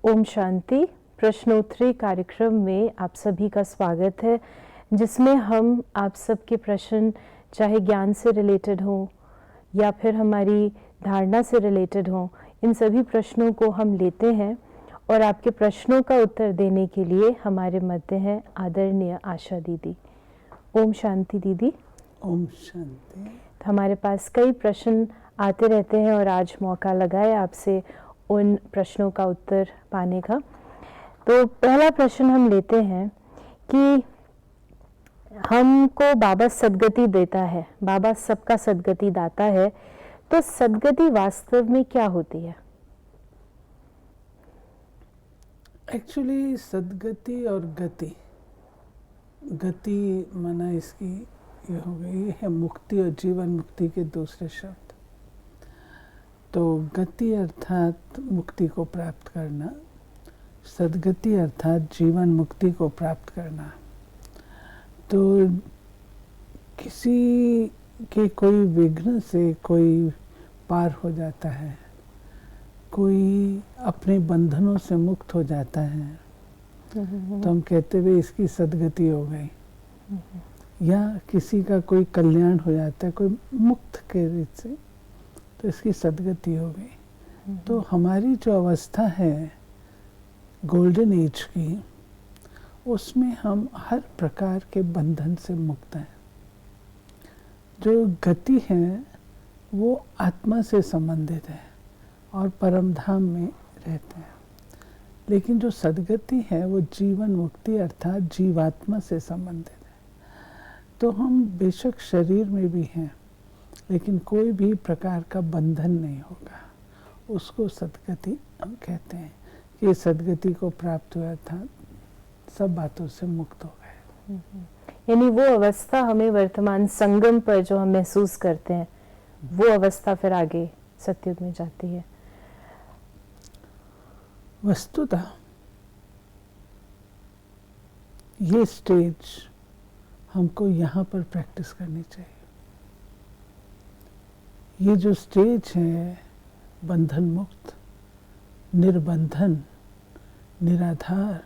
ओम शांति। प्रश्नोत्तरी कार्यक्रम में आप सभी का स्वागत है, जिसमें हम आप सबके प्रश्न चाहे ज्ञान से रिलेटेड हों या फिर हमारी धारणा से रिलेटेड हों, इन सभी प्रश्नों को हम लेते हैं और आपके प्रश्नों का उत्तर देने के लिए हमारे मध्य हैं आदरणीय आशा दीदी। ओम शांति दीदी। ओम शांति। हमारे पास कई प्रश्न आते रहते हैं और आज मौका लगा है आपसे उन प्रश्नों का उत्तर पाने का। तो पहला प्रश्न हम लेते हैं कि हमको बाबा सद्गति देता है, बाबा सबका सद्गति दाता है, तो सद्गति वास्तव में क्या होती है? एक्चुअली सद्गति और गति, गति माना इसकी ये हो गई है मुक्ति और जीवन मुक्ति के दूसरे शब्द। तो गति अर्थात मुक्ति को प्राप्त करना, सद्गति अर्थात जीवन मुक्ति को प्राप्त करना। तो किसी के कोई विघ्न से कोई पार हो जाता है, कोई अपने बंधनों से मुक्त हो जाता है, तो हम कहते हुए इसकी सद्गति हो गई। या किसी का कोई कल्याण हो जाता है कोई मुक्त के रीत से, तो इसकी सद्गति हो गई। तो हमारी जो अवस्था है गोल्डन एज की, उसमें हम हर प्रकार के बंधन से मुक्त हैं। जो गति है वो आत्मा से संबंधित है और परम धाम में रहते हैं, लेकिन जो सद्गति है वो जीवन मुक्ति अर्थात जीवात्मा से संबंधित है। तो हम बेशक शरीर में भी हैं, लेकिन कोई भी प्रकार का बंधन नहीं होगा, उसको सद्गति हम कहते हैं कि सद्गति को प्राप्त हुआ था, सब बातों से मुक्त हो गए। यानी वो अवस्था हमें वर्तमान संगम पर जो हम महसूस करते हैं, वो अवस्था फिर आगे सतयुग में जाती है। वस्तुतः ये स्टेज हमको यहाँ पर प्रैक्टिस करनी चाहिए। ये जो स्टेज है बंधन मुक्त, निर्बंधन, निराधार,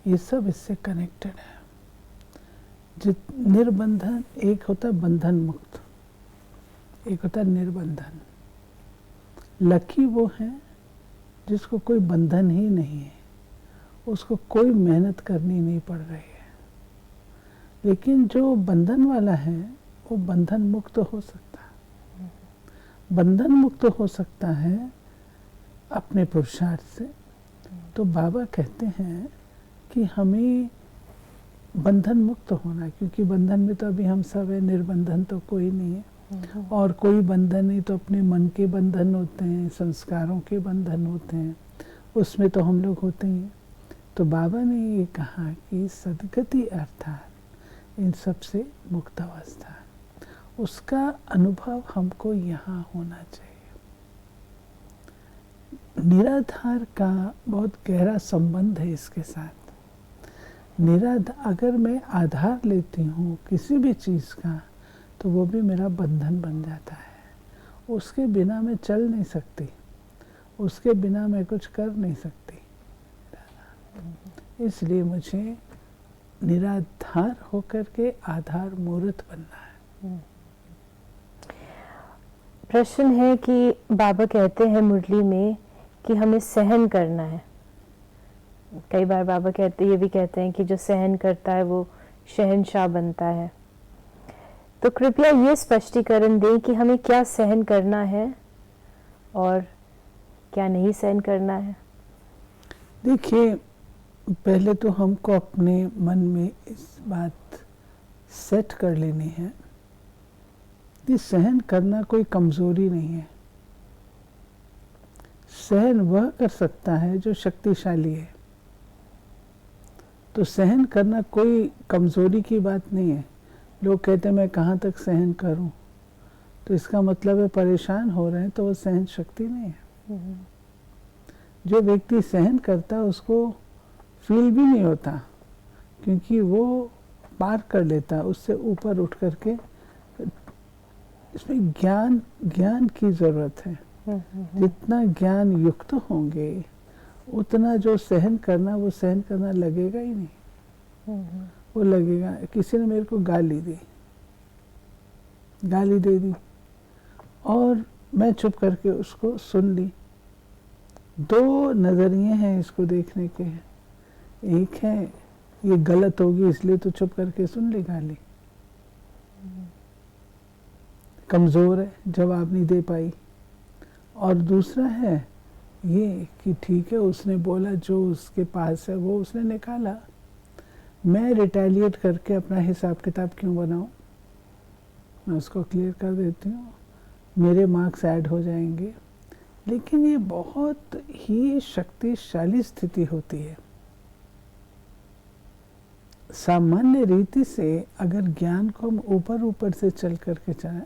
ये सब इससे कनेक्टेड है। निर्बंधन एक होता है बंधन मुक्त, एक होता है निर्बंधन। लकी वो है जिसको कोई बंधन ही नहीं है, उसको कोई मेहनत करनी नहीं पड़ रही है। लेकिन जो बंधन वाला है वो बंधन मुक्त हो सकता है। बंधन मुक्त हो सकता है अपने पुरुषार्थ से। तो बाबा कहते हैं कि हमें बंधन मुक्त होना, क्योंकि बंधन में तो अभी हम सब है, निर्बंधन तो कोई नहीं है। और कोई बंधन नहीं तो अपने मन के बंधन होते हैं, संस्कारों के बंधन होते हैं, उसमें तो हम लोग होते ही हैं। तो बाबा ने ये कहा कि सद्गति अर्थात इन सब से मुक्त अवस्था, उसका अनुभव हमको यहाँ होना चाहिए। निराधार का बहुत गहरा संबंध है इसके साथ। अगर मैं आधार लेती हूँ किसी भी चीज़ का, तो वो भी मेरा बंधन बन जाता है। उसके बिना मैं चल नहीं सकती, उसके बिना मैं कुछ कर नहीं सकती। इसलिए मुझे निराधार होकर के आधार मूर्त बनना है। प्रश्न है कि बाबा कहते हैं मुरली में कि हमें सहन करना है। कई बार बाबा ये भी कहते हैं कि जो सहन करता है वो शहंशाह बनता है। तो कृपया ये स्पष्टीकरण दें कि हमें क्या सहन करना है और क्या नहीं सहन करना है। देखिए, पहले तो हमको अपने मन में इस बात सेट कर लेनी है कि सहन करना कोई कमजोरी नहीं है। सहन वह कर सकता है जो शक्तिशाली है। तो सहन करना कोई कमजोरी की बात नहीं है। लोग कहते हैं मैं कहाँ तक सहन करूं, तो इसका मतलब है परेशान हो रहे हैं, तो वो सहन शक्ति नहीं है। जो व्यक्ति सहन करता है उसको फील भी नहीं होता, क्योंकि वो पार कर लेता है, उससे ऊपर उठ करके। इसमें ज्ञान की जरूरत है। जितना ज्ञान युक्त होंगे उतना जो सहन करना, वो सहन करना लगेगा ही नहीं। वो लगेगा किसी ने मेरे को गाली दी, गाली दे दी और मैं चुप करके उसको सुन ली। दो नजरिए हैं इसको देखने के। एक है ये गलत होगी इसलिए तो चुप करके सुन ली गाली, कमजोर है, जवाब नहीं दे पाई। और दूसरा है ये कि ठीक है उसने बोला, जो उसके पास है वो उसने निकाला, मैं रिटेलिएट करके अपना हिसाब किताब क्यों बनाऊं? मैं उसको क्लियर कर देती हूँ, मेरे मार्क्स ऐड हो जाएंगे। लेकिन ये बहुत ही शक्तिशाली स्थिति होती है। सामान्य रीति से अगर ज्ञान को हम ऊपर ऊपर से चल करके चलें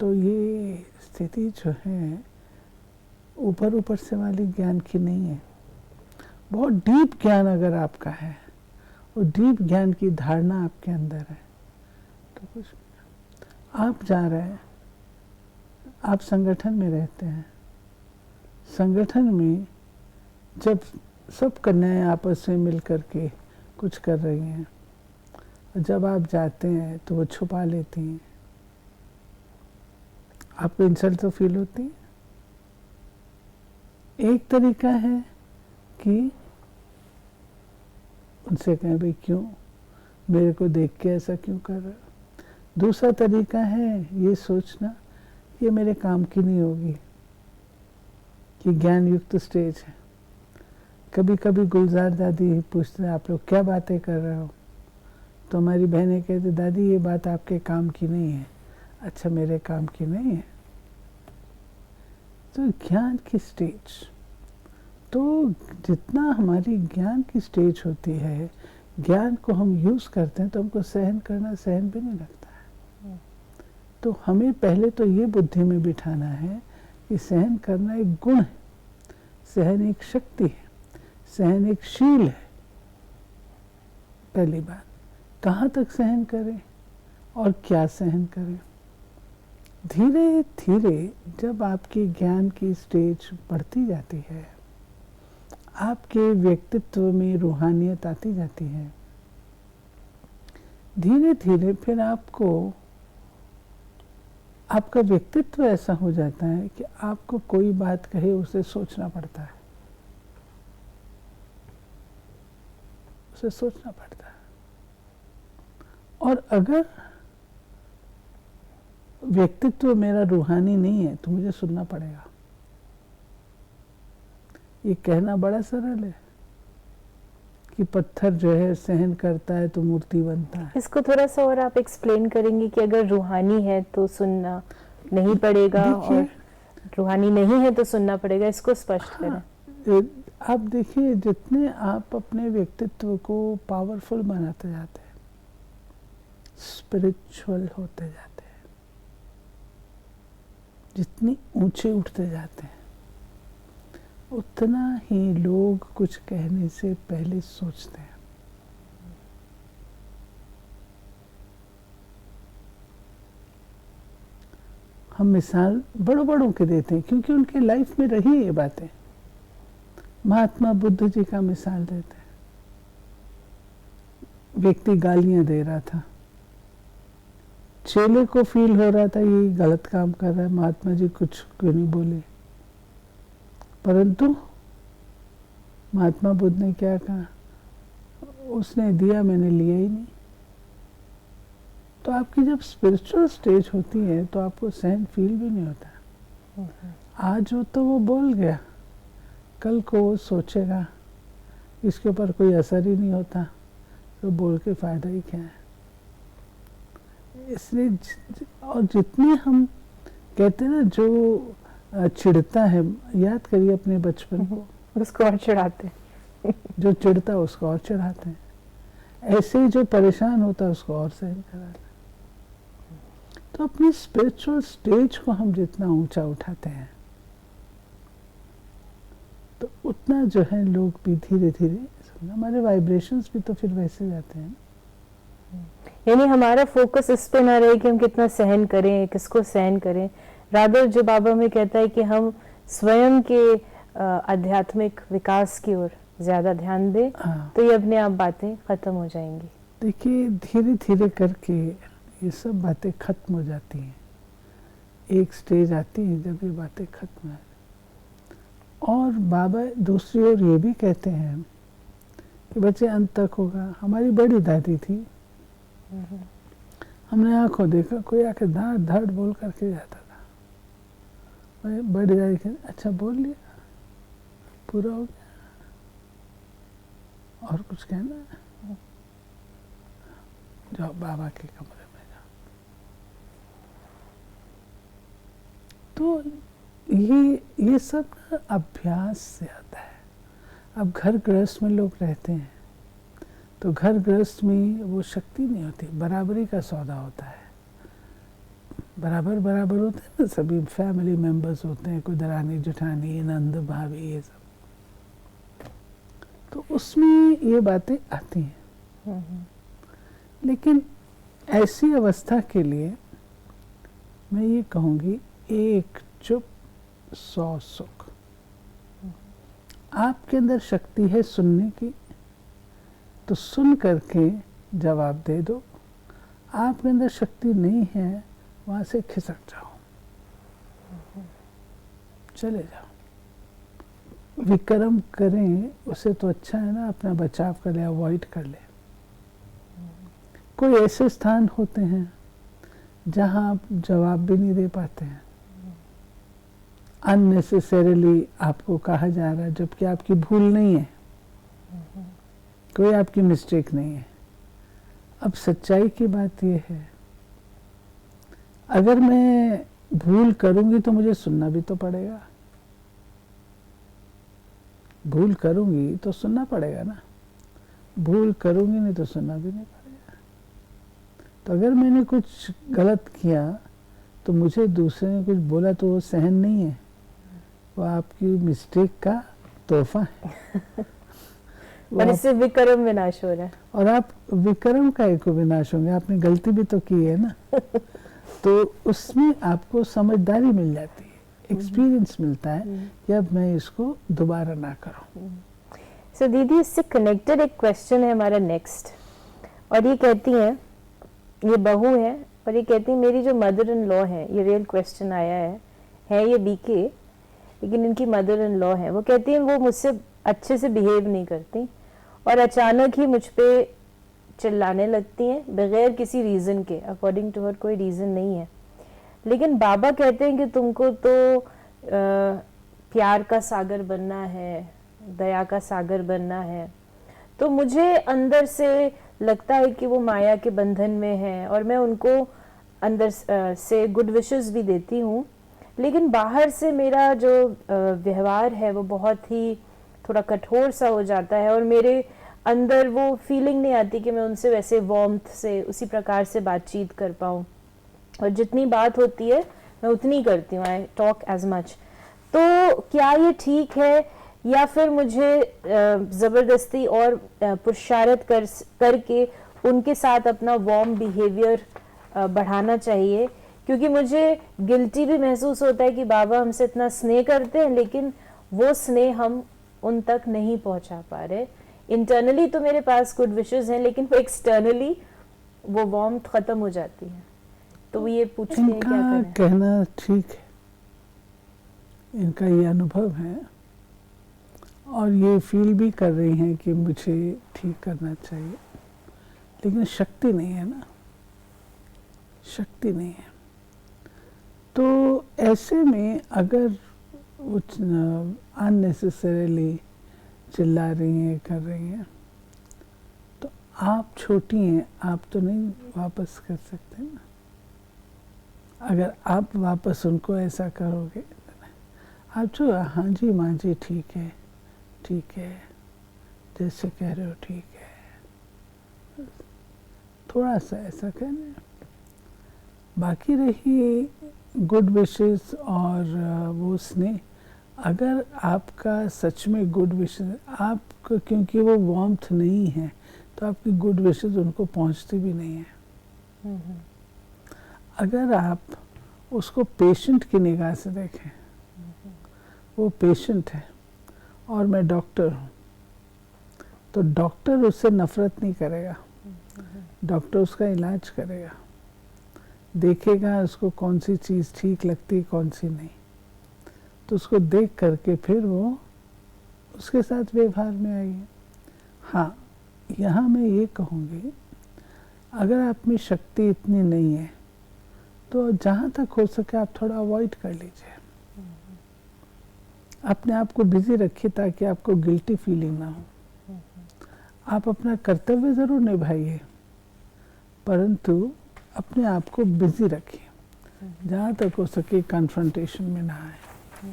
तो ये स्थिति जो है ऊपर ऊपर से वाली ज्ञान की नहीं है। बहुत डीप ज्ञान अगर आपका है और डीप ज्ञान की धारणा आपके अंदर है तो कुछ आप जा रहे हैं, आप संगठन में रहते हैं, संगठन में जब सब कन्याएं आपस में मिल करके कुछ कर रही हैं और जब आप जाते हैं तो वो छुपा लेती हैं, आपको इंसल्ट तो फील होती है। एक तरीका है कि उनसे कहें भाई क्यों मेरे को देख के ऐसा क्यों कर रहे हो। दूसरा तरीका है ये सोचना ये मेरे काम की नहीं होगी, कि ज्ञान युक्त स्टेज है। कभी कभी गुलजार दादी पूछते हैं आप लोग क्या बातें कर रहे हो, तो हमारी बहनें कहती दादी ये बात आपके काम की नहीं है। अच्छा मेरे काम की नहीं है। तो ज्ञान की स्टेज, तो जितना हमारी ज्ञान की स्टेज होती है, ज्ञान को हम यूज करते हैं तो हमको सहन करना सहन भी नहीं लगता है। तो हमें पहले तो ये बुद्धि में बिठाना है कि सहन करना एक गुण है, सहन एक शक्ति है, सहन एक शील है। पहली बात, कहाँ तक सहन करें और क्या सहन करें। धीरे धीरे जब आपकी ज्ञान की स्टेज बढ़ती जाती है, आपके व्यक्तित्व में रूहानियत आती जाती है, धीरे धीरे फिर आपको आपका व्यक्तित्व ऐसा हो जाता है कि आपको कोई बात कहे उसे सोचना पड़ता है, उसे सोचना पड़ता है। और अगर व्यक्तित्व मेरा रूहानी नहीं है तो मुझे सुनना पड़ेगा। ये कहना बड़ा सरल है कि पत्थर जो है सहन करता है तो मूर्ति बनता है। इसको थोड़ा सा और आप एक्सप्लेन करेंगे कि अगर रूहानी है तो सुनना नहीं पड़ेगा और रूहानी नहीं है तो सुनना पड़ेगा, इसको स्पष्ट करें। आप देखिए जितने आप अपने व्यक्तित्व को पावरफुल बनाते जाते हैं, स्पिरिचुअल होते जाते हैं, जितनी ऊंचे उठते जाते हैं, उतना ही लोग कुछ कहने से पहले सोचते हैं। हम मिसाल बड़ों बड़ों के देते हैं क्योंकि उनके लाइफ में रही ये बातें। महात्मा बुद्ध जी का मिसाल देते हैं। व्यक्ति गालियां दे रहा था, चेले को फील हो रहा था ये गलत काम कर रहा है, महात्मा जी कुछ क्यों नहीं बोले। परंतु महात्मा बुद्ध ने क्या कहा, उसने दिया मैंने लिया ही नहीं। तो आपकी जब स्पिरिचुअल स्टेज होती है तो आपको सहन फील भी नहीं होता। आज हो तो वो बोल गया, कल को वो सोचेगा इसके ऊपर कोई असर ही नहीं होता तो बोल के फायदा ही क्या है। इसलिए और जितने हम कहते हैं ना जो चिढ़ता है, याद करिए अपने बचपन को, उसको और चिढ़ाते हैं। जो चिढ़ता है उसको और चिढ़ाते हैं, ऐसे ही जो परेशान होता है उसको और सहन कराते हैं। तो अपनी स्पिरिचुअल स्टेज को हम जितना ऊंचा उठाते हैं तो उतना जो है लोग भी धीरे धीरे, हमारे वाइब्रेशंस भी तो फिर वैसे जाते हैं। यानी हमारा फोकस इस पे ना रहे कि हम कितना सहन करें, किसको सहन करें। रादर जो बाबा में कहता है कि हम स्वयं के आध्यात्मिक विकास की ओर ज़्यादा ध्यान दें, हाँ, तो ये अपने आप बातें ख़त्म हो जाएंगी। देखिए धीरे धीरे करके ये सब बातें खत्म हो जाती हैं। एक स्टेज आती है जब ये बातें खत्म है। और बाबा दूसरी ओर ये भी कहते हैं कि बच्चे अंत तक होगा। हमारी बड़ी दादी थी, हमने आंखों देखा कोई आके धाड़ धाड़ बोल करके जाता था। मैं बड़ी दादी कहती अच्छा बोल लिया, पूरा हो गया, और कुछ कहना है? जाओ बाबा के कमरे में जाओ। तो ये सब ना अभ्यास से आता है। अब घर गृहस्थ में लोग रहते हैं तो घर गृहस्थ में वो शक्ति नहीं होती, बराबरी का सौदा होता है। बराबर बराबर होते हैं ना, सभी फैमिली मेंबर्स होते हैं, कोई दरानी जेठानी नंद भाभी ये सब, तो उसमें ये बातें आती हैं। लेकिन ऐसी अवस्था के लिए मैं ये कहूँगी, एक चुप 100 सुख। आपके अंदर शक्ति है सुनने की, तो सुन करके जवाब दे दो। आपके अंदर शक्ति नहीं है, वहाँ से खिसक जाओ, चले जाओ। विक्रम करें उससे तो अच्छा है ना अपना बचाव कर ले, अवॉइड कर ले। कोई ऐसे स्थान होते हैं जहाँ आप जवाब भी नहीं दे पाते हैं, अननेसेसरीली आपको कहा जा रहा है, जबकि आपकी भूल नहीं है, कोई आपकी मिस्टेक नहीं है। अब सच्चाई की बात यह है, अगर मैं भूल करूंगी तो मुझे सुनना भी तो पड़ेगा। भूल करूंगी तो सुनना पड़ेगा ना, भूल करूंगी नहीं तो सुनना भी नहीं पड़ेगा। तो अगर मैंने कुछ गलत किया तो मुझे दूसरे ने कुछ बोला तो वो सहन नहीं है, वो आपकी मिस्टेक का तोहफा है। और इससे विक्रम विनाश हो रहा है। और आप विक्रम का एक विनाश होंगे, आपने गलती भी तो की है ना। तो उसमें आपको समझदारी मिल जाती है, एक्सपीरियंस मिलता है कि अब मैं इसको दोबारा ना करूं। सो दीदी, इससे कनेक्टेड एक क्वेश्चन है हमारा नेक्स्ट, और ये कहती हैं, ये बहू है और ये कहती है मेरी जो मदर इन लॉ है, ये रियल क्वेश्चन आया है ये बीके, लेकिन इनकी मदर इन लॉ है, वो कहती है वो मुझसे अच्छे से बिहेव नहीं करती और अचानक ही मुझ पे चिल्लाने लगती हैं बगैर किसी रीज़न के। अकॉर्डिंग टू हर कोई रीज़न नहीं है, लेकिन बाबा कहते हैं कि तुमको तो प्यार का सागर बनना है, दया का सागर बनना है। तो मुझे अंदर से लगता है कि वो माया के बंधन में है और मैं उनको अंदर से गुड विशेस भी देती हूँ, लेकिन बाहर से मेरा जो व्यवहार है वो बहुत ही थोड़ा कठोर सा हो जाता है और मेरे अंदर वो फीलिंग नहीं आती कि मैं उनसे वैसे वार्मथ से उसी प्रकार से बातचीत कर पाऊँ, और जितनी बात होती है मैं उतनी करती हूँ, आई टॉक एज मच। तो क्या ये ठीक है या फिर मुझे ज़बरदस्ती और पुरुषारत करके उनके साथ अपना वार्म बिहेवियर बढ़ाना चाहिए? क्योंकि मुझे गिल्टी भी महसूस होता है कि बाबा हमसे इतना स्नेह करते हैं लेकिन वो स्नेह हम उन तक नहीं पहुंचा पा रहे। इंटरनली तो मेरे पास गुड विशेस हैं, लेकिन वो एक्सटर्नली वो वार्मथ खत्म हो जाती है। तो वो ये पूछते हैं क्या करें? कहना ठीक है, इनका ये अनुभव है और ये फील भी कर रही हैं कि मुझे ठीक करना चाहिए, लेकिन शक्ति नहीं है ना, शक्ति नहीं है। तो ऐसे में अगर अननेसेसरीली चिल्ला रही हैं, कर रही हैं, तो आप छोटी हैं, आप तो नहीं वापस कर सकते ना। अगर आप वापस उनको ऐसा करोगे, आप जो हाँ जी माँ जी ठीक है जैसे कह रहे हो ठीक है, थोड़ा सा ऐसा कहना। बाकी रही गुड विशेस और वो स्नेह, अगर आपका सच में गुड विशेस आपको, क्योंकि वो वार्मथ नहीं है तो आपकी गुड विशेस उनको पहुंचती भी नहीं है। अगर आप उसको पेशेंट की निगाह से देखें, वो पेशेंट है, और मैं डॉक्टर हूँ, तो डॉक्टर उससे नफरत नहीं करेगा, डॉक्टर उसका इलाज करेगा, देखेगा उसको कौन सी चीज़ ठीक लगती है कौन सी नहीं, तो उसको देख करके फिर वो उसके साथ व्यवहार में आइए। हाँ, यहाँ मैं ये कहूँगी, अगर आप में शक्ति इतनी नहीं है तो जहाँ तक हो सके आप थोड़ा अवॉइड कर लीजिए, अपने आप को बिजी रखिए ताकि आपको गिल्टी फीलिंग ना हो। आप अपना कर्तव्य ज़रूर निभाइए, परंतु अपने आप को बिजी रखिए, जहाँ तक हो सके कन्फ्रंटेशन में ना आए।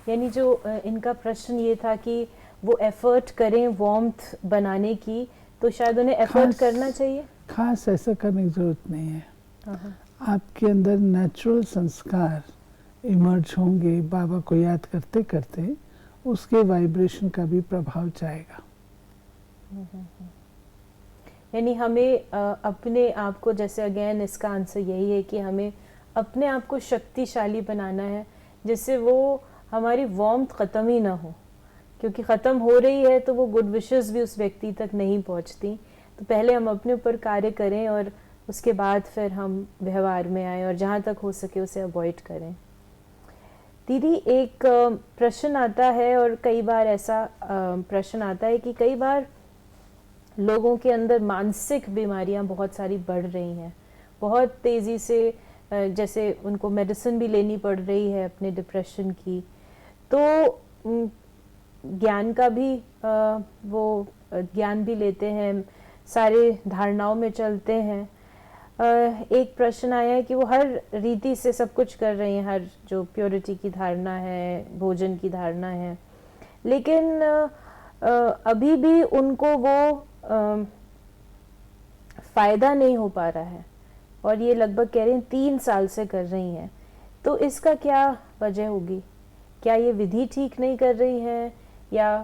यानी जो इनका प्रश्न ये था कि वो एफर्ट करें वार्मथ बनाने की, तो शायद उन्हें एफर्ट करना चाहिए। खास ऐसा करने की ज़रूरत नहीं है, आपके अंदर नेचुरल संस्कार इमर्ज होंगे, बाबा को याद करते करते उसके वाइब्रेशन का भी प्रभाव जाएगा। यानी हमें अपने आप को, जैसे अगेन इसका आंसर यही है कि हमें अपने आप को शक्तिशाली बनाना है, जिससे वो हमारी वार्मथ ख़त्म ही ना हो, क्योंकि ख़त्म हो रही है तो वो गुड विशेस भी उस व्यक्ति तक नहीं पहुंचती। तो पहले हम अपने ऊपर कार्य करें और उसके बाद फिर हम व्यवहार में आए और जहाँ तक हो सके उसे अवॉइड करें। दीदी, एक प्रश्न आता है, और कई बार ऐसा प्रश्न आता है कि कई बार लोगों के अंदर मानसिक बीमारियां बहुत सारी बढ़ रही हैं, बहुत तेज़ी से, जैसे उनको मेडिसिन भी लेनी पड़ रही है अपने डिप्रेशन की, तो ज्ञान का भी वो ज्ञान भी लेते हैं, सारे धारणाओं में चलते हैं। एक प्रश्न आया है कि वो हर रीति से सब कुछ कर रहे हैं, हर जो प्योरिटी की धारणा है, भोजन की धारणा है, लेकिन अभी भी उनको वो फ़ायदा नहीं हो पा रहा है, और ये लगभग कह रहे हैं 3 साल से कर रही हैं। तो इसका क्या वजह होगी? क्या ये विधि ठीक नहीं कर रही है, या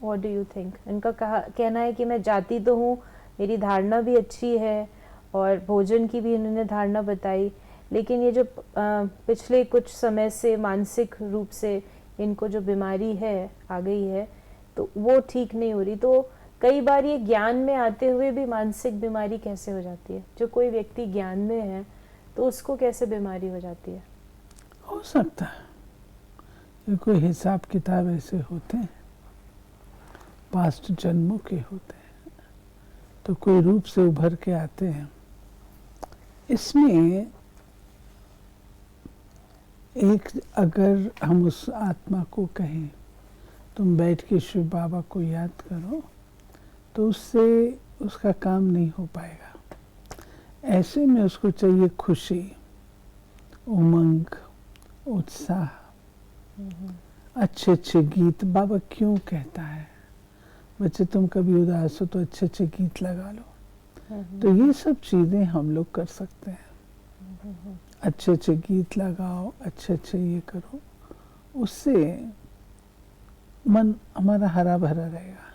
व्हाट डू यू थिंक? इनका कहना है कि मैं जाती तो हूँ, मेरी धारणा भी अच्छी है और भोजन की भी इन्होंने धारणा बताई, लेकिन ये जो पिछले कुछ समय से मानसिक रूप से इनको जो बीमारी है आ गई है, तो वो ठीक नहीं हो रही। तो कई बार ये ज्ञान में आते हुए भी मानसिक बीमारी कैसे हो जाती है? जो कोई व्यक्ति ज्ञान में है तो उसको कैसे बीमारी हो जाती है? हो सकता है ये कोई हिसाब किताब ऐसे होते हैं, पास्ट जन्मों के होते हैं, तो कोई रूप से उभर के आते हैं। इसमें एक, अगर हम उस आत्मा को कहें तुम बैठ के शिव बाबा को याद करो, तो उससे उसका काम नहीं हो पाएगा। ऐसे में उसको चाहिए खुशी, उमंग, उत्साह, अच्छे अच्छे गीत। बाबा क्यों कहता है बच्चे तुम कभी उदास हो तो अच्छे अच्छे गीत लगा लो, तो ये सब चीज़ें हम लोग कर सकते हैं। अच्छे अच्छे गीत लगाओ, अच्छे अच्छे ये करो, उससे मन हमारा हरा भरा रहेगा।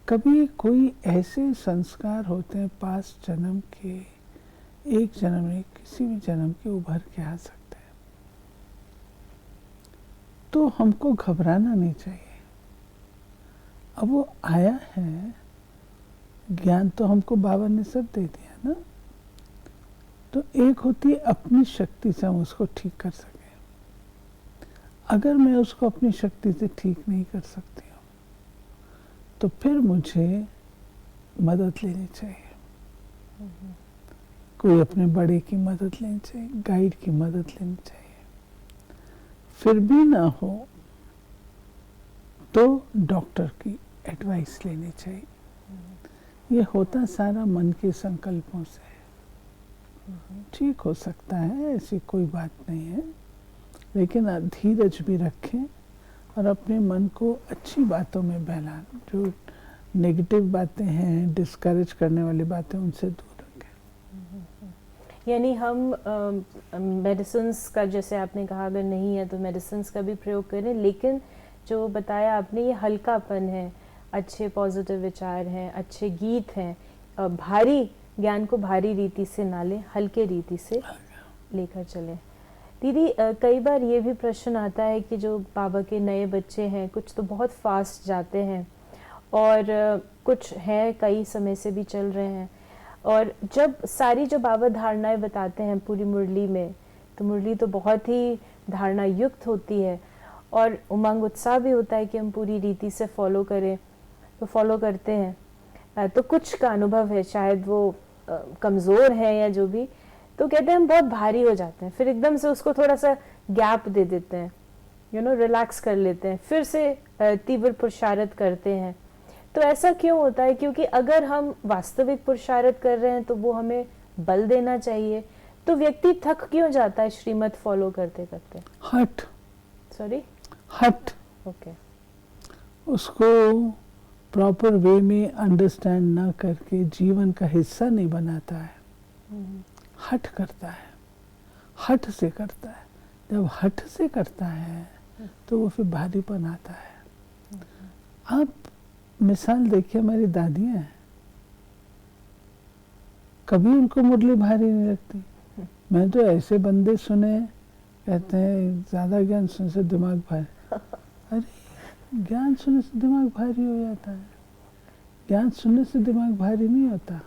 कभी कोई ऐसे संस्कार होते हैं पास्ट जन्म के, एक जन्म में किसी भी जन्म के उभर के आ सकते हैं, तो हमको घबराना नहीं चाहिए। अब वो आया है, ज्ञान तो हमको बाबा ने सब दे दिया ना, तो एक होती है अपनी शक्ति से हम उसको ठीक कर सकें। अगर मैं उसको अपनी शक्ति से ठीक नहीं कर सकती हूँ, तो फिर मुझे मदद लेनी चाहिए, कोई अपने बड़े की मदद लेनी चाहिए, गाइड की मदद लेनी चाहिए। फिर भी ना हो तो डॉक्टर की एडवाइस लेनी चाहिए। ये होता सारा मन के संकल्पों से है। ठीक हो सकता है, ऐसी कोई बात नहीं है, लेकिन धीरज भी रखें और अपने मन को अच्छी बातों में बहलाएं। जो नेगेटिव बातें हैं, डिस्करेज करने वाली बातें, उनसे दूर रखें। यानी हम मेडिसिन्स का, जैसे आपने कहा, अगर नहीं है तो मेडिसिन्स का भी प्रयोग करें, लेकिन जो बताया आपने ये हल्कापन है, अच्छे पॉजिटिव विचार हैं, अच्छे गीत हैं, भारी ज्ञान को भारी रीति से ना लें, हल्के रीति से लेकर चलें। दीदी कई बार ये भी प्रश्न आता है कि जो बाबा के नए बच्चे हैं कुछ तो बहुत फास्ट जाते हैं और कुछ हैं कई समय से भी चल रहे हैं, और जब सारी जो बाबा धारणाएं बताते हैं पूरी मुरली में, तो मुरली तो बहुत ही धारणा युक्त होती है और उमंग उत्साह भी होता है कि हम पूरी रीति से फॉलो करें, तो फॉलो करते हैं। तो कुछ का अनुभव है, शायद वो कमज़ोर है या जो भी, तो कहते हैं हम बहुत भारी हो जाते हैं, फिर एकदम से उसको थोड़ा सा गैप दे देते हैं, रिलैक्स कर लेते हैं, फिर से तीव्र पुरुषार्थ करते हैं। तो ऐसा क्यों होता है? क्योंकि अगर हम वास्तविक पुरुषार्थ कर रहे हैं तो वो हमें बल देना चाहिए, तो व्यक्ति थक क्यों जाता है श्रीमत फॉलो करते करते? हट, सॉरी, हट, ओके, उसको प्रॉपर वे में अंडरस्टैंड ना करके जीवन का हिस्सा नहीं बनाता है, हट करता है, हट से करता है। जब हट से करता है तो वो फिर भारीपन आता है। आप मिसाल देखिए, हमारी दादियाँ हैं, कभी उनको मुरली भारी नहीं लगती। मैं तो ऐसे बंदे सुने, कहते हैं ज़्यादा ज्ञान सुनने से दिमाग भारी। अरे ज्ञान सुनने से दिमाग भारी हो जाता है? ज्ञान सुनने से दिमाग भारी नहीं होता,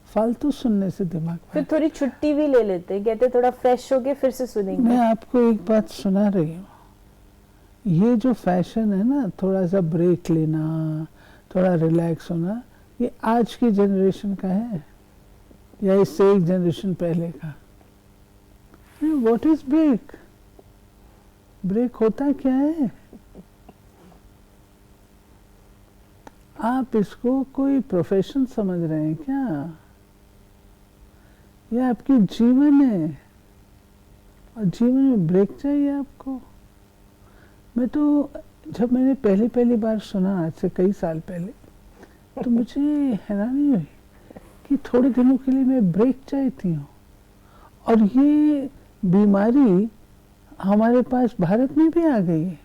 फालतू सुनने से दिमाग भारी। फिर थोड़ी छुट्टी भी ले लेते, कहते थोड़ा फ्रेश होके फिर से सुनेंगे। मैं आपको एक बात सुना रही हूँ, ये जो फैशन है ना, थोड़ा सा ब्रेक लेना, थोड़ा रिलैक्स होना, ये आज की जनरेशन का है या इससे एक जनरेशन पहले का? What is break? ब्रेक होता क्या है? आप इसको कोई प्रोफेशन समझ रहे हैं क्या? यह आपकी जीवन है और जीवन में ब्रेक चाहिए आपको। मैं तो जब मैंने पहली बार सुना आज से कई साल पहले, तो मुझे हैरानी हुई कि थोड़े दिनों के लिए मैं ब्रेक चाहती हूँ। और ये बीमारी हमारे पास भारत में भी आ गई है।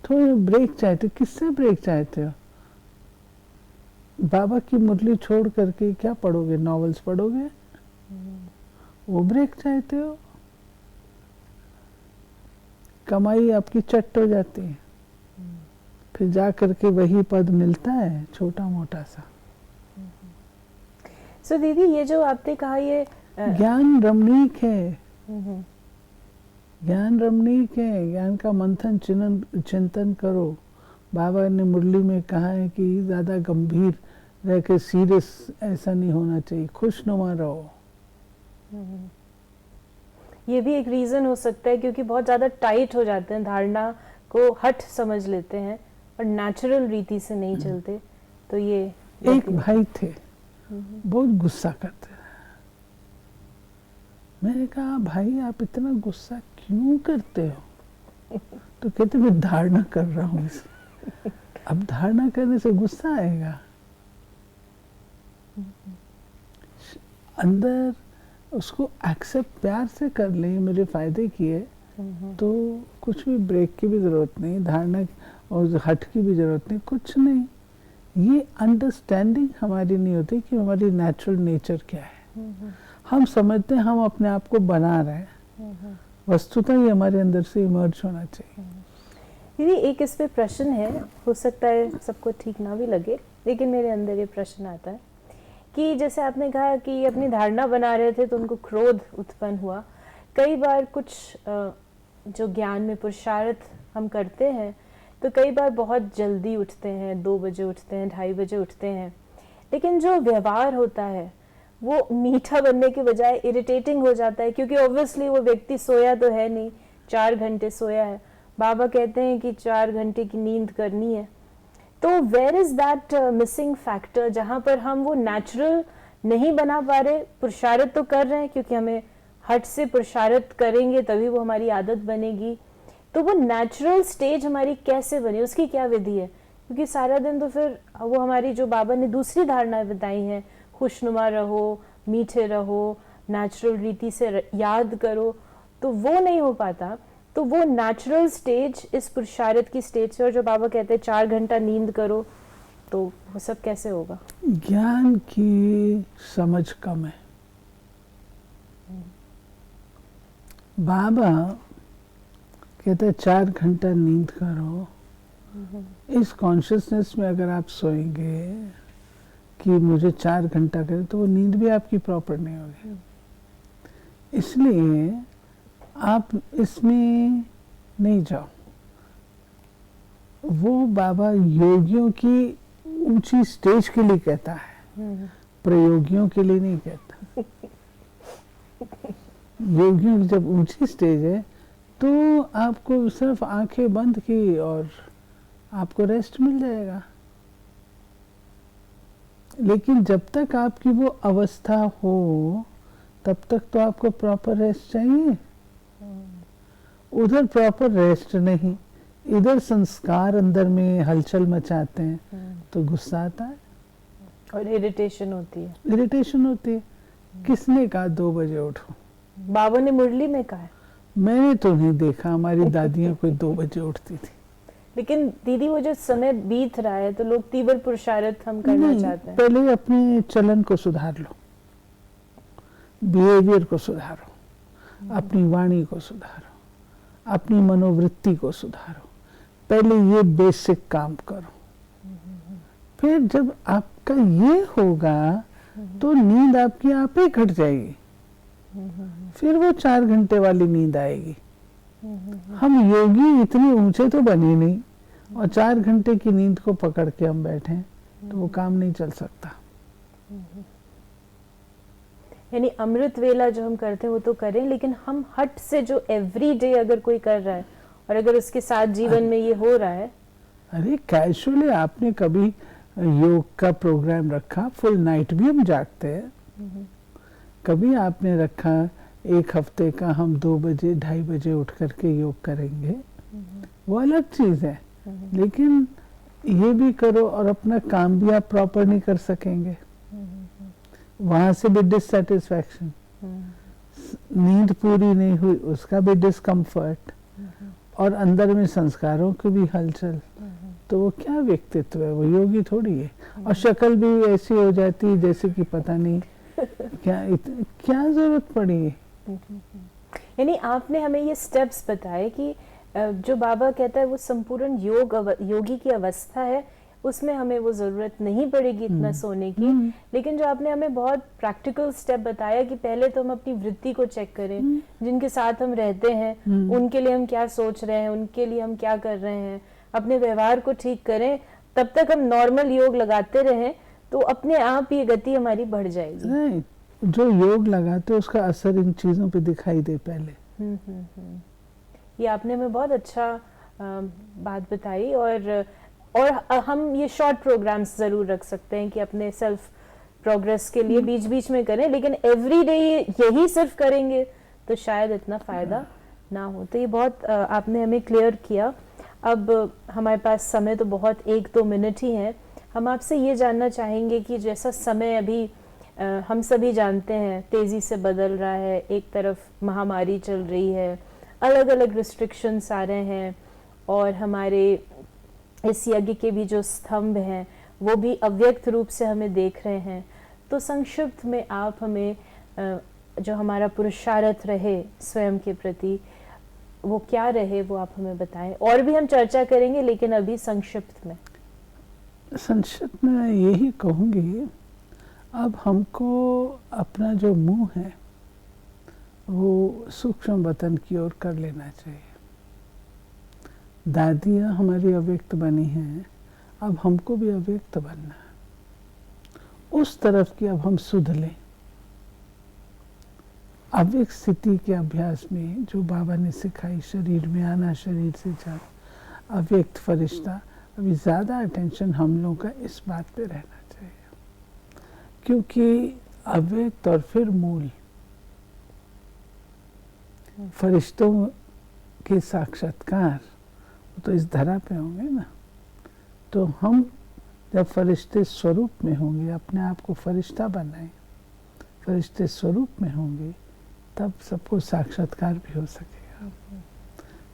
थोड़े ब्रेक चाहते, किससे ब्रेक चाहते हो? बाबा की मुरली छोड़ करके क्या पढ़ोगे? नॉवेल्स पढ़ोगे? वो ब्रेक चाहते हो? कमाई आपकी चट हो जाती है, फिर जा करके वही पद मिलता है छोटा मोटा सा। सो दीदी, ये जो आपने कहा ये ज्ञान रमणीक है, ज्ञान रमणीक है, ज्ञान का मंथन चिंतन करो। बाबा ने मुरली में कहा है कि ज़्यादा गंभीर रह के सीरियस ऐसा नहीं होना चाहिए, खुशनुमा रहो। ये भी एक रीज़न हो सकता है क्योंकि बहुत ज़्यादा टाइट हो जाते हैं, धारणा को हट समझ लेते हैं और नेचुरल रीति से नहीं चलते। तो ये एक भाई थे, बहुत गुस्सा करते थे। मैंने कहा भाई आप इतना गुस्सा क्यों करते हो? तो कहते मैं धारणा कर रहा हूँ। अब धारणा करने से गुस्सा आएगा? अंदर उसको एक्सेप्ट प्यार से कर ले, मेरे फायदे की है, तो कुछ भी ब्रेक की भी जरूरत नहीं, धारणा और हट की भी जरूरत नहीं, कुछ नहीं। ये अंडरस्टैंडिंग हमारी नहीं होती कि हमारी नेचुरल नेचर क्या है। हम समझते हैं हम अपने आप को बना रहे हैं, वस्तुतः ये हमारे अंदर से इमर्ज होना चाहिए। दीदी एक इस पे प्रश्न है, हो सकता है सबको ठीक ना भी लगे, लेकिन मेरे अंदर ये प्रश्न आता है कि जैसे आपने कहा कि अपनी धारणा बना रहे थे तो उनको क्रोध उत्पन्न हुआ। कई बार कुछ जो ज्ञान में पुरुषार्थ हम करते हैं तो कई बार बहुत जल्दी उठते हैं, 2 बजे उठते हैं, 2:30 बजे उठते हैं, लेकिन जो व्यवहार होता है वो मीठा बनने के बजाय इरिटेटिंग हो जाता है, क्योंकि ऑब्वियसली वो व्यक्ति सोया तो है नहीं, 4 घंटे सोया है। बाबा कहते हैं कि 4 घंटे की नींद करनी है। तो where is that missing factor जहाँ पर हम वो नेचुरल नहीं बना पा रहे? पुरुषार्थ तो कर रहे हैं क्योंकि हमें हट से पुरुषार्थ करेंगे तभी वो हमारी आदत बनेगी, तो वो नेचुरल स्टेज हमारी कैसे बने, उसकी क्या विधि है? क्योंकि सारा दिन तो फिर वो हमारी जो बाबा ने दूसरी धारणाएं बताई हैं, खुशनुमा रहो, मीठे रहो, नेचुरल रीति से याद करो, तो वो नहीं हो पाता। तो वो नेचुरल स्टेज इस पुरुषार्थ की स्टेज से, और जो बाबा कहते हैं 4 घंटा नींद करो, तो वो सब कैसे होगा? ज्ञान की समझ कम है। बाबा कहते हैं 4 घंटा नींद करो। इस कॉन्शियसनेस में अगर आप सोएंगे कि मुझे 4 घंटा करें, तो वो नींद भी आपकी प्रॉपर नहीं होगी। इसलिए आप इसमें नहीं जाओ। वो बाबा योगियों की ऊंची स्टेज के लिए कहता है, प्रयोगियों के लिए नहीं कहता। योगियों की जब ऊंची स्टेज है तो आपको सिर्फ आंखें बंद की और आपको रेस्ट मिल जाएगा। लेकिन जब तक आपकी वो अवस्था हो तब तक तो आपको प्रॉपर रेस्ट चाहिए। उधर प्रॉपर रेस्ट नहीं, इधर संस्कार अंदर में हलचल मचाते हैं तो गुस्सा आता है और इरिटेशन होती है। इरिटेशन होती है। किसने कहा 2 बजे उठो? बाबा ने मुरली में कहा है। मैंने तो नहीं देखा, हमारी दादियां कोई 2 बजे उठती थी। लेकिन दीदी वो जो समय बीत रहा है तो लोग तीव्र पुरुषार्थ हम करना चाहते हैं। पहले अपने चलन को सुधार लो, बिहेवियर को सुधारो, अपनी वाणी को सुधारो, अपनी मनोवृत्ति को सुधारो। पहले ये बेसिक काम करो। फिर जब आपका ये होगा तो नींद आपकी आप ही घट जाएगी। फिर वो 4 घंटे वाली नींद आएगी। हम योगी इतने ऊंचे तो बने नहीं, और 4 घंटे की नींद को पकड़ के हम बैठे तो वो काम नहीं चल सकता। यानी अमृत वेला जो हम करते हैं वो तो करें, लेकिन हम हट से जो एवरी डे अगर कोई कर रहा है और अगर उसके साथ जीवन में ये हो रहा है। अरे कैजुअली आपने कभी योग का प्रोग्राम रखा, फुल नाइट भी हम जागते हैं। कभी आपने रखा 1 हफ्ते का हम 2 बजे 2:30 बजे उठ करके योग करेंगे, वो अलग चीज है। लेकिन ये भी करो और अपना काम भी आप प्रॉपर नहीं कर सकेंगे, वहां से भी डिससेटिस्फैक्शन, नींद पूरी नहीं हुई उसका भी डिस्कम्फर्ट, और अंदर में संस्कारों की भी हलचल। तो वो क्या व्यक्तित्व है? वो योगी थोड़ी है। और शक्ल भी ऐसी हो जाती है जैसे कि पता नहीं क्या जरूरत पड़ी है। यानी आपने हमें ये स्टेप्स बताए कि जो बाबा कहता है वो संपूर्ण योगी की अवस्था है, उसमें हमें वो जरूरत नहीं पड़ेगी इतना सोने की। लेकिन जो आपने हमें बहुत प्रैक्टिकल स्टेप बताया कि पहले तो हम अपनी वृत्ति को चेक करें, जिनके साथ हम रहते हैं उनके लिए हम क्या सोच रहे हैं, उनके लिए हम क्या कर रहे हैं, अपने व्यवहार को ठीक करें। तब तक हम नॉर्मल योग लगाते रहें तो अपने आप ये गति हमारी बढ़ जाएगी। नहीं, जो योग लगाते उसका असर इन चीजों पे दिखाई दे पहले। ये आपने हमें बहुत अच्छा बात बताई। और हम ये शॉर्ट प्रोग्राम्स जरूर रख सकते हैं कि अपने सेल्फ प्रोग्रेस के लिए बीच बीच में करें, लेकिन एवरी डे यही सिर्फ करेंगे तो शायद इतना फायदा ना हो। तो ये बहुत आपने हमें क्लियर किया। अब हमारे पास समय तो बहुत 1-2 मिनट ही है। हम आपसे ये जानना चाहेंगे कि जैसा समय अभी हम सभी जानते हैं तेजी से बदल रहा है, एक तरफ महामारी चल रही है, अलग अलग रिस्ट्रिक्शंस आ रहे हैं, और हमारे इस यज्ञ के भी जो स्तंभ हैं वो भी अव्यक्त रूप से हमें देख रहे हैं। तो संक्षिप्त में आप हमें जो हमारा पुरुषार्थ रहे स्वयं के प्रति वो क्या रहे वो आप हमें बताएं। और भी हम चर्चा करेंगे, लेकिन अभी संक्षिप्त में। संक्षिप्त में यही कहूँगी, अब हमको अपना जो मुंह है वो सूक्ष्म वतन की ओर कर लेना चाहिए। दादियाँ हमारी अव्यक्त बनी हैं, अब हमको भी अव्यक्त बनना है। उस तरफ की अब हम सुध लें। अव्यक्त स्थिति के अभ्यास में जो बाबा ने सिखाई, शरीर में आना, शरीर से जाना, अव्यक्त फरिश्ता, अभी ज़्यादा अटेंशन हम लोगों का इस बात पे रहना चाहिए, क्योंकि अव्यक्त और फिर मूल फरिश्तों के साक्षात्कार तो इस धरा पे होंगे ना। तो हम जब फरिश्ते स्वरूप में होंगे, अपने आप को फरिश्ता बनाएं, फरिश्ते स्वरूप में होंगे, तब सबको साक्षात्कार भी हो सकेगा।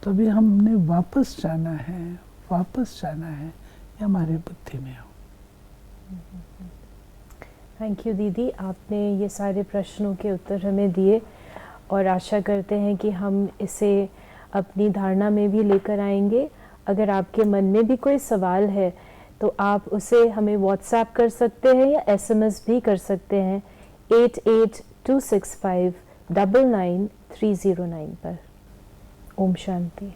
तो अभी हमने वापस जाना है, ये हमारे बुद्धि में हो। थैंक यू दीदी, आपने ये सारे प्रश्नों के उत्तर हमें दिए। और आशा करते हैं कि हम इसे अपनी धारणा में भी लेकर आएंगे। अगर आपके मन में भी कोई सवाल है तो आप उसे हमें व्हाट्सएप कर सकते हैं या एसएमएस भी कर सकते हैं 8826599309 पर। ओम शांति।